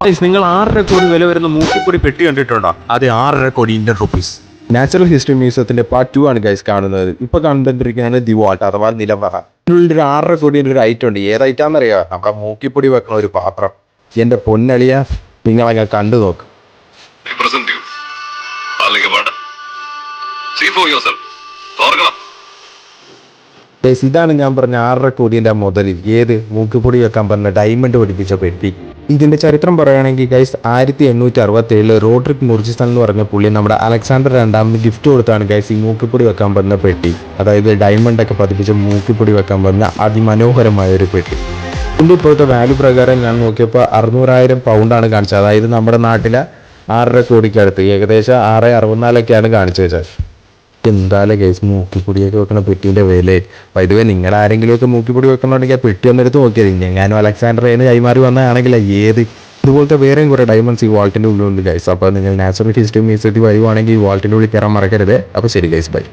നിങ്ങൾ 6.5 കോടി വില വരുന്ന മൂക്കിപ്പൊടി പെട്ടി കണ്ടിട്ടുണ്ടോ? അത് 6.5 കോടി ഇന്ത്യൻ റുപ്പീസ്. നാച്ചുറൽ ഹിസ്റ്ററി മ്യൂസിയത്തിന്റെ പാർട്ട് 2 ആണ് ഗൈസ് കാണുന്നത്. ഇപ്പൊ കണ്ടിരിക്കുന്നത് ദി വാൾട്ട് അഥവാ നിലവറ. ഇതിനുള്ളിൽ ഒരു 6.5 കോടിയുടെ ഒരു ഐറ്റം ഉണ്ട്. ഏത് ഐറ്റാന്നറിയാം? നമുക്ക് മൂക്കിപ്പൊടി വെക്കുന്ന ഒരു പാത്രം. എന്റെ പൊന്നളിയ, നിങ്ങളങ്ങനെ കണ്ടു നോക്ക്. ഇതാണ് ഞാൻ പറഞ്ഞ 6.5 കോടിന്റെ മുതൽ. ഏത് മൂക്കിപ്പൊടി വെക്കാൻ പറഞ്ഞ ഡയമണ്ട് പഠിപ്പിച്ച പെട്ടി. ഇതിന്റെ ചരിത്രം പറയുകയാണെങ്കിൽ ഗൈസ് 1867 റോഡ്രിക് മുർജിസൺ എന്ന് പറഞ്ഞ പുള്ളി നമ്മുടെ അലക്സാണ്ടർ രണ്ടാമത് ഗിഫ്റ്റ് കൊടുത്താണ് ഗൈസ് ഈ മൂക്കിപ്പൊടി വെക്കാൻ പറഞ്ഞ പെട്ടി. അതായത് ഡയമണ്ട് ഒക്കെ പതിപ്പിച്ച മൂക്കിപ്പൊടി വെക്കാൻ പറഞ്ഞ അതിമനോഹരമായ ഒരു പെട്ടി. ഇതിൻ്റെ ഇപ്പോഴത്തെ വാല്യൂ പ്രകാരം ഞാൻ നോക്കിയപ്പോൾ 600,000 പൗണ്ടാണ് കാണിച്ചത്. അതായത് നമ്മുടെ നാട്ടിലെ 6.5 കോടിക്കടുത്ത് ഏകദേശം 6.64 കാണിച്ചു വെച്ചാൽ. എന്തായാലും ഗൈസ് മൂക്കിപ്പൊടിയൊക്കെ വെക്കണ പെട്ടീൻ്റെ വില. അപ്പോൾ ഇതുവരെ നിങ്ങൾ ആരെങ്കിലുമൊക്കെ മൂക്കിപ്പൊടി വെക്കണമെങ്കിൽ ആ പെട്ടി ഒന്നെടുത്ത് നോക്കിയാൽ ഞാനും അലക്സാണ്ടറിന് കൈമാറി വന്നതാണെങ്കിൽ ഏത് ഇതുപോലത്തെ വേറെയും കുറേ ഡയമണ്ട്സ് ഈ വാൾട്ടിൻ്റെ ഉള്ളിലുണ്ട് ഗൈസ്. അപ്പോൾ നിങ്ങൾ നാച്ചുറൽ ഹിസ്റ്ററി മ്യൂസിയത്തിൽ വരുവാണെങ്കിൽ ഈ വാൾട്ടിൻ്റെ ഉള്ളിൽ കയറാൻ മറക്കരുത്. അപ്പോൾ ശരി ഗൈസ്, ബൈ.